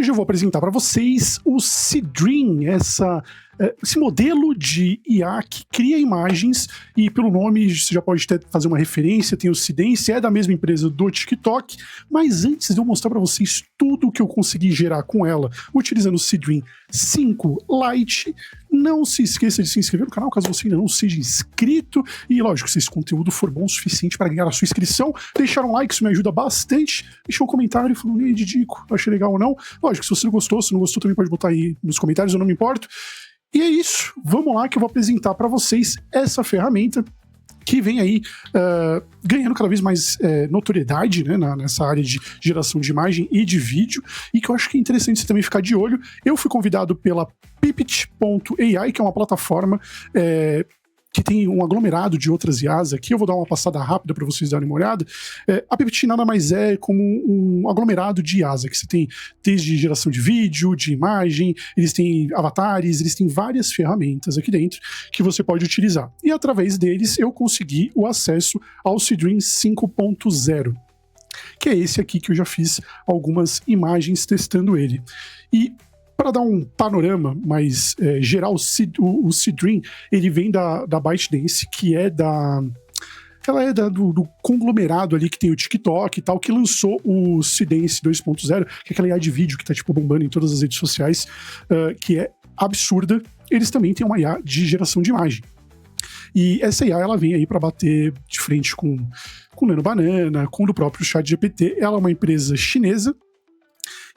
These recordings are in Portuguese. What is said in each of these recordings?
Hoje eu vou apresentar para vocês o Seedream, esse modelo de IA que cria imagens, e pelo nome você já pode até fazer uma referência, tem o Seedance, é da mesma empresa do TikTok, mas antes de eu mostrar para vocês tudo o que eu consegui gerar com ela, utilizando o Seedream 5 Lite, não se esqueça de se inscrever no canal caso você ainda não seja inscrito, e lógico, se esse conteúdo for bom o suficiente para ganhar a sua inscrição, deixar um like, isso me ajuda bastante, deixar um comentário falando, ei, Didico, achei legal ou não. Lógico, se você não gostou, se não gostou também pode botar aí nos comentários, eu não me importo. E é isso, vamos lá que eu vou apresentar para vocês essa ferramenta que vem aí ganhando cada vez mais notoriedade, né, nessa área de geração de imagem e de vídeo, e que eu acho que é interessante você também ficar de olho. Eu fui convidado pela Pipit.ai, que é uma plataforma que tem um aglomerado de outras IAs aqui. Eu vou dar uma passada rápida para vocês darem uma olhada. A Pipit nada mais é como um aglomerado de IAs, que você tem desde geração de vídeo, de imagem, eles têm avatares, eles têm várias ferramentas aqui dentro que você pode utilizar. E através deles eu consegui o acesso ao Seedream 5.0, que é esse aqui que eu já fiz algumas imagens testando ele. E para dar um panorama mais geral, o Seedream, ele vem da ByteDance, que é do conglomerado ali que tem o TikTok e tal, que lançou o Seedance 2.0, que é aquela IA de vídeo que tá tipo bombando em todas as redes sociais, que é absurda. Eles também têm uma IA de geração de imagem. E essa IA, ela vem aí para bater de frente com o Nano Banana, com o do próprio ChatGPT. Ela é uma empresa chinesa,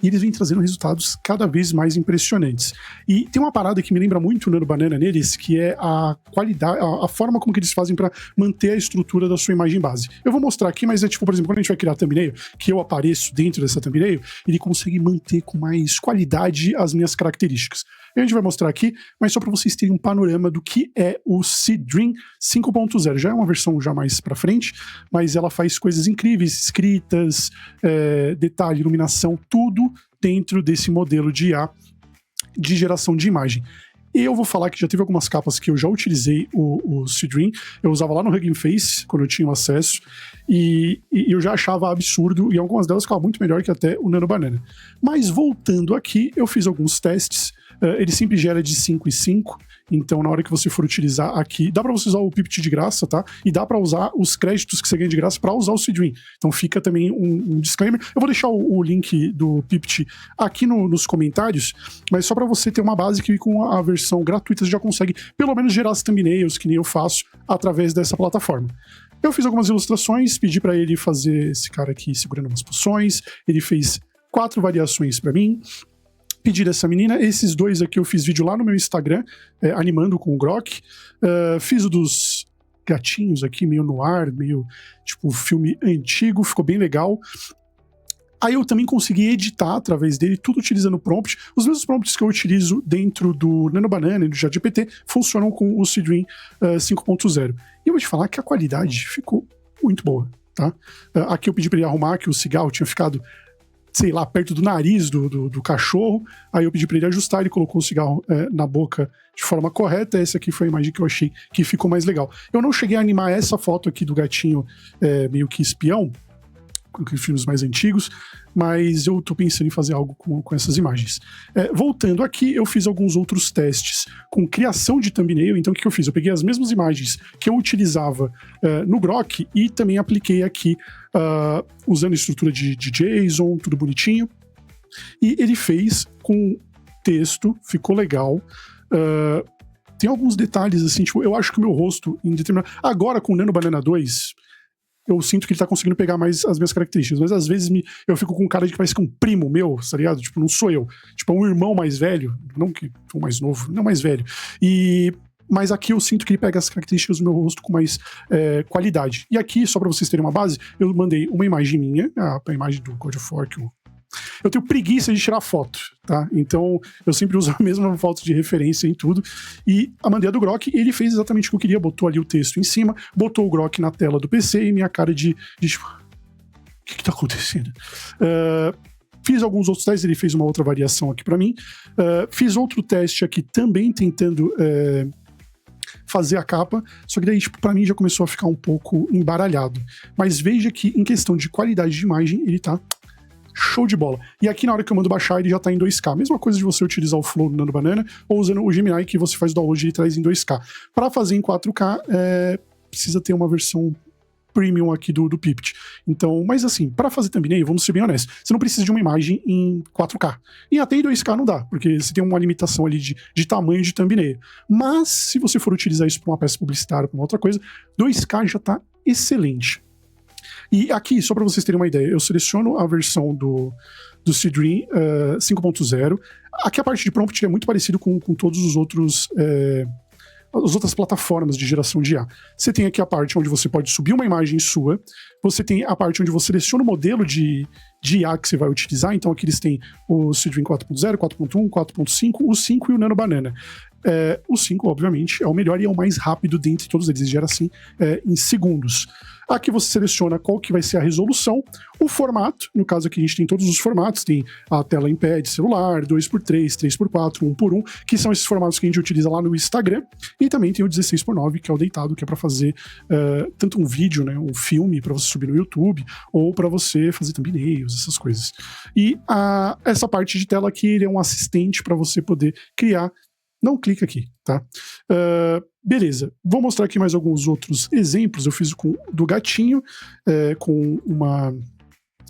e eles vêm trazendo resultados cada vez mais impressionantes. E tem uma parada que me lembra muito o Nano Banana neles, que é a qualidade, a forma como que eles fazem para manter a estrutura da sua imagem base. Eu vou mostrar aqui, mas é tipo, por exemplo, quando a gente vai criar a thumbnail, que eu apareço dentro dessa thumbnail, ele consegue manter com mais qualidade as minhas características. A gente vai mostrar aqui, mas só para vocês terem um panorama do que é o Seedream 5.0. Já é uma versão já mais para frente, mas ela faz coisas incríveis, escritas, detalhe, iluminação, tudo dentro desse modelo de IA de geração de imagem. E eu vou falar que já teve algumas capas que eu já utilizei o Seedream, eu usava lá no Hugging Face, quando eu tinha o acesso, e eu já achava absurdo, e algumas delas ficavam muito melhor que até o Nano Banana. Mas voltando aqui, eu fiz alguns testes, ele sempre gera de 5 em 5, então na hora que você for utilizar aqui, dá para você usar o Pipit de graça, tá? E dá para usar os créditos que você ganha de graça para usar o Seedream. Então fica também um disclaimer. Eu vou deixar o link do Pipit aqui nos comentários, mas só para você ter uma base que com a versão gratuita você já consegue pelo menos gerar as thumbnails, que nem eu faço, através dessa plataforma. Eu fiz algumas ilustrações, pedi para ele fazer esse cara aqui segurando umas poções, ele fez 4 variações para mim. Pedi dessa menina, esses dois aqui eu fiz vídeo lá no meu Instagram, animando com o Grok. Fiz o dos gatinhos aqui, meio no ar, meio tipo filme antigo, ficou bem legal. Aí eu também consegui editar através dele, tudo utilizando prompt. Os mesmos prompts que eu utilizo dentro do Nano Banana e do ChatGPT funcionam com o Seedream 5.0. E eu vou te falar que a qualidade ficou muito boa, tá? Aqui eu pedi para ele arrumar que o cigarro tinha ficado, sei lá, perto do nariz do cachorro, aí eu pedi pra ele ajustar, ele colocou o cigarro na boca de forma correta. Essa aqui foi a imagem que eu achei que ficou mais legal. Eu não cheguei a animar essa foto aqui do gatinho meio que espião, com filmes mais antigos, mas eu tô pensando em fazer algo com essas imagens. Voltando aqui, eu fiz alguns outros testes com criação de thumbnail. Então o que eu fiz? Eu peguei as mesmas imagens que eu utilizava no Grok e também apliquei aqui usando estrutura de JSON, tudo bonitinho. E ele fez com texto, ficou legal. Tem alguns detalhes assim, tipo, eu acho que o meu rosto em determinado... Agora com o Nano Banana 2... eu sinto que ele tá conseguindo pegar mais as minhas características, mas às vezes eu fico com cara de que parece que é um primo meu, tá ligado? Tipo, não sou eu. Tipo, é um irmão mais velho, não que um mais novo, não mais velho. Mas aqui eu sinto que ele pega as características do meu rosto com mais qualidade. E aqui, só pra vocês terem uma base, eu mandei uma imagem minha, a imagem do God of War, que eu tenho preguiça de tirar foto, tá? Então eu sempre uso a mesma foto de referência em tudo. E a mandei a do Grok, e ele fez exatamente o que eu queria, botou ali o texto em cima, botou o Grok na tela do PC e minha cara de tipo, o que tá acontecendo? Fiz alguns outros testes, ele fez uma outra variação aqui pra mim. Fiz outro teste aqui também tentando fazer a capa, só que daí, tipo, pra mim já começou a ficar um pouco embaralhado. Mas veja que em questão de qualidade de imagem, ele tá show de bola. E aqui na hora que eu mando baixar, ele já tá em 2K. Mesma coisa de você utilizar o Flow do Nano Banana ou usando o Gemini que você faz o download e ele traz em 2K. Para fazer em 4K, precisa ter uma versão premium aqui do Pipt. Então, mas assim, para fazer thumbnail, vamos ser bem honestos, você não precisa de uma imagem em 4K. E até em 2K não dá, porque você tem uma limitação ali de tamanho de thumbnail. Mas, se você for utilizar isso para uma peça publicitária, para uma outra coisa, 2K já tá excelente. E aqui, só para vocês terem uma ideia, eu seleciono a versão do Seedream 5.0. Aqui a parte de prompt é muito parecido com todos os outros... as outras plataformas de geração de IA. Você tem aqui a parte onde você pode subir uma imagem sua, você tem a parte onde você seleciona o modelo de IA que você vai utilizar, então aqui eles têm o Seedream 4.0, 4.1, 4.5, o 5 e o Nano Banana. O 5, obviamente, é o melhor e é o mais rápido dentre todos eles, gera assim em segundos. Aqui você seleciona qual que vai ser a resolução, o formato, no caso aqui a gente tem todos os formatos, tem a tela em pé de celular, 2x3, 3x4, 1x1, que são esses formatos que a gente utiliza lá no Instagram, e também tem o 16x9, que é o deitado, que é para fazer tanto um vídeo, né, um filme para você subir no YouTube, ou para você fazer thumbnails, essas coisas. E essa parte de tela aqui, ele é um assistente para você poder criar. Não clica aqui, tá? Beleza, vou mostrar aqui mais alguns outros exemplos. Eu fiz do gatinho, com uma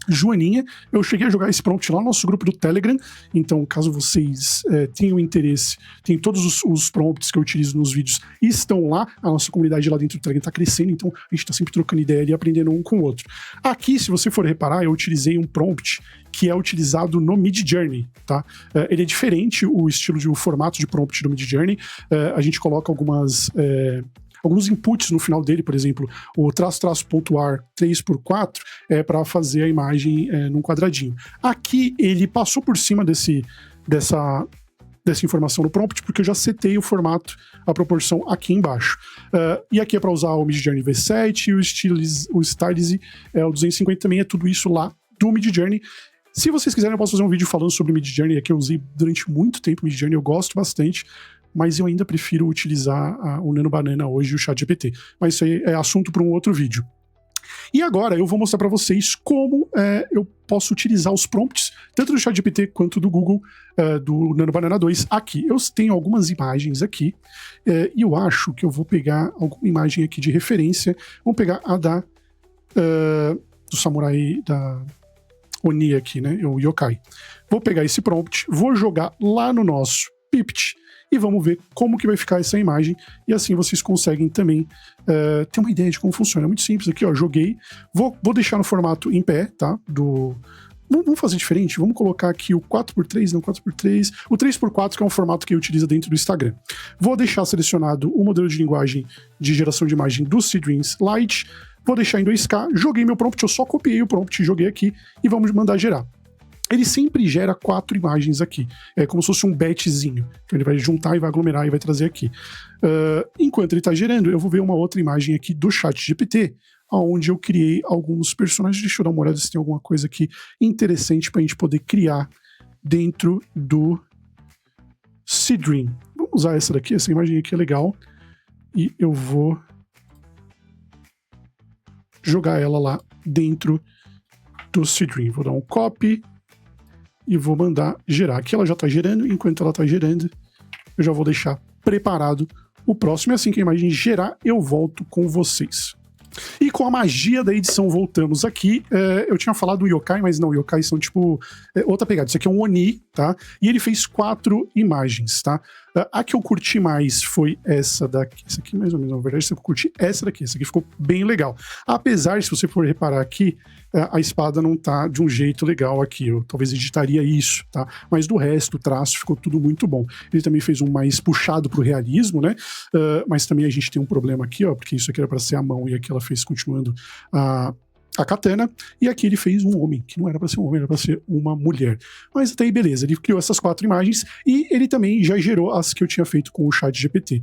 joaninha. Eu cheguei a jogar esse prompt lá no nosso grupo do Telegram, então caso vocês tenham interesse, tem todos os prompts que eu utilizo nos vídeos estão lá. A nossa comunidade lá dentro do Telegram está crescendo, então a gente está sempre trocando ideia e aprendendo um com o outro. Aqui, se você for reparar, eu utilizei um prompt que é utilizado no Midjourney, tá? Ele é diferente, o formato de prompt do Midjourney. A gente coloca alguns inputs no final dele, por exemplo, o pontuar 3x4 para fazer a imagem num quadradinho. Aqui ele passou por cima dessa informação no prompt, porque eu já setei o formato, a proporção aqui embaixo. E aqui é para usar o Midjourney V7 e o Stylize, o 250 também, é tudo isso lá do Midjourney. Se vocês quiserem, eu posso fazer um vídeo falando sobre Midjourney, que eu usei durante muito tempo Midjourney, eu gosto bastante, mas eu ainda prefiro utilizar o Nano Banana hoje e o ChatGPT. Mas isso aí é assunto para um outro vídeo. E agora eu vou mostrar para vocês como eu posso utilizar os prompts, tanto do ChatGPT quanto do Google, do Nano Banana 2 aqui. Eu tenho algumas imagens aqui, e eu acho que eu vou pegar alguma imagem aqui de referência. Vamos pegar a do samurai, da Oni aqui, né? O yokai. Vou pegar esse prompt, vou jogar lá no nosso Pipt e vamos ver como que vai ficar essa imagem, e assim vocês conseguem também ter uma ideia de como funciona. É muito simples aqui, ó, joguei, vou deixar no formato em pé, tá? Vamos fazer diferente, vamos colocar aqui o 4x3, não 4x3, o 3x4, que é um formato que eu utilizo dentro do Instagram. Vou deixar selecionado o modelo de linguagem de geração de imagem do Seedream Lite, vou deixar em 2K, joguei meu prompt, eu só copiei o prompt e joguei aqui, e vamos mandar gerar. Ele sempre gera 4 imagens aqui, é como se fosse um batchzinho, então ele vai juntar e vai aglomerar e vai trazer aqui. Enquanto ele está gerando, eu vou ver uma outra imagem aqui do ChatGPT, onde eu criei alguns personagens. Deixa eu dar uma olhada se tem alguma coisa aqui interessante para a gente poder criar dentro do Seedream. Vamos usar essa daqui, essa imagem aqui é legal, e eu vou jogar ela lá dentro do Seedream. Vou dar um copy e vou mandar gerar. Aqui ela já está gerando, enquanto ela está gerando, eu já vou deixar preparado o próximo, e assim que a imagem gerar, eu volto com vocês. E com a magia da edição voltamos aqui. Eu tinha falado do yokai, mas não, yokai são tipo outra pegada. Isso aqui é um Oni, tá? E ele fez 4 imagens, tá? A que eu curti mais foi essa daqui. Essa aqui mais ou menos, na verdade, eu curti essa daqui. Essa aqui ficou bem legal. Apesar, se você for reparar aqui, a espada não tá de um jeito legal aqui. Eu talvez editaria isso, tá? Mas do resto, o traço ficou tudo muito bom. Ele também fez um mais puxado pro realismo, né? Mas também a gente tem um problema aqui, ó, porque isso aqui era para ser a mão e aqui ela fez continuando a katana, e aqui ele fez um homem, que não era para ser um homem, era para ser uma mulher. Mas até aí, beleza, ele criou essas 4 imagens, e ele também já gerou as que eu tinha feito com o ChatGPT.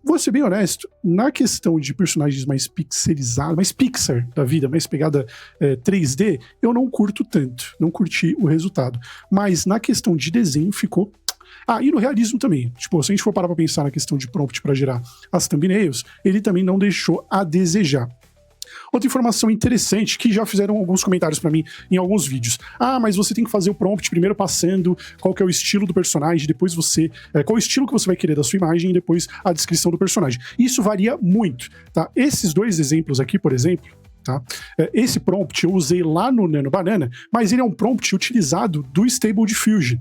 Vou ser bem honesto, na questão de personagens mais pixelizados, mais Pixar da vida, mais pegada 3D, eu não curto tanto, não curti o resultado. Mas na questão de desenho ficou... e no realismo também. Tipo, se a gente for parar pra pensar na questão de prompt para gerar as thumbnails, ele também não deixou a desejar. Outra informação interessante, que já fizeram alguns comentários pra mim em alguns vídeos. Ah, mas você tem que fazer o prompt primeiro passando qual que é o estilo do personagem, depois qual o estilo que você vai querer da sua imagem e depois a descrição do personagem. Isso varia muito, tá? Esses dois exemplos aqui, por exemplo, tá? Esse prompt eu usei lá no Nano Banana, mas ele é um prompt utilizado do Stable Diffusion.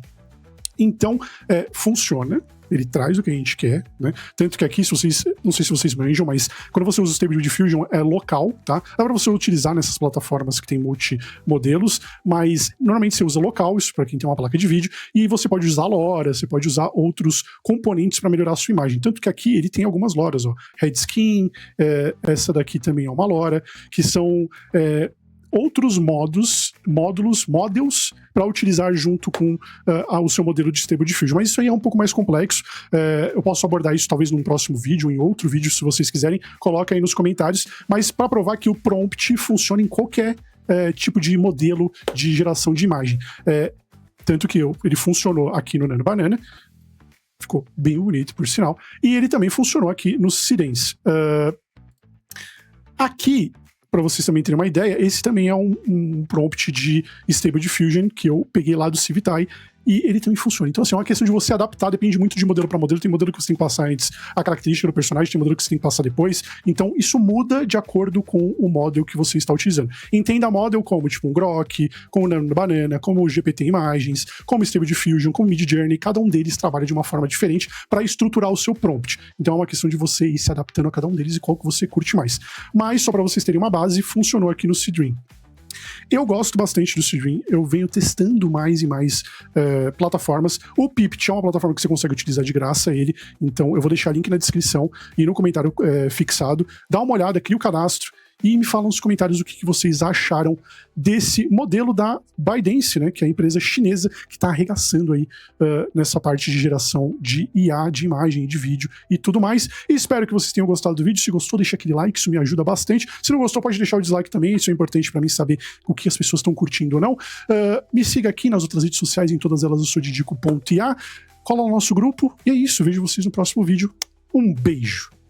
Então, funciona. Ele traz o que a gente quer, né? Tanto que aqui, não sei se vocês manjam, mas quando você usa o Stable Diffusion é local, tá? Dá pra você utilizar nessas plataformas que tem multimodelos, mas normalmente você usa local, isso pra quem tem uma placa de vídeo, e você pode usar LoRa, você pode usar outros componentes para melhorar a sua imagem. Tanto que aqui ele tem algumas LoRas, ó. Redskin, essa daqui também é uma LoRa, que são outros models para utilizar junto com o seu modelo de Stable Diffusion. Mas isso aí é um pouco mais complexo. Eu posso abordar isso talvez num próximo vídeo, em outro vídeo, se vocês quiserem. Coloca aí nos comentários. Mas para provar que o prompt funciona em qualquer tipo de modelo de geração de imagem. Tanto que ele funcionou aqui no Nano Banana. Ficou bem bonito, por sinal. E ele também funcionou aqui no Seedance. Aqui, para vocês também terem uma ideia, esse também é um prompt de Stable Diffusion que eu peguei lá do Civitai e ele também funciona. Então, assim, é uma questão de você adaptar, depende muito de modelo para modelo. Tem modelo que você tem que passar antes a característica do personagem, tem modelo que você tem que passar depois. Então, isso muda de acordo com o model que você está utilizando. Entenda model como, tipo, um Grok, como o Nano Banana, como o GPT Imagens, como o Stable Diffusion, como o Midjourney. Cada um deles trabalha de uma forma diferente para estruturar o seu prompt. Então, é uma questão de você ir se adaptando a cada um deles e qual que você curte mais. Mas, só para vocês terem uma base, funcionou aqui no Seedream. Eu gosto bastante do Seedream, eu venho testando mais e mais plataformas. O Pipt é uma plataforma que você consegue utilizar de graça ele, então eu vou deixar link na descrição e no comentário fixado. Dá uma olhada, cria o cadastro e me fala nos comentários o que vocês acharam desse modelo da ByteDance, né, que é a empresa chinesa que está arregaçando aí nessa parte de geração de IA, de imagem, de vídeo e tudo mais. E espero que vocês tenham gostado do vídeo. Se gostou, deixa aquele like, isso me ajuda bastante. Se não gostou, pode deixar o dislike também, isso é importante para mim saber o que as pessoas estão curtindo ou não. Me siga aqui nas outras redes sociais, em todas elas eu sou Didico.ia. Cola no nosso grupo e é isso, vejo vocês no próximo vídeo. Um beijo!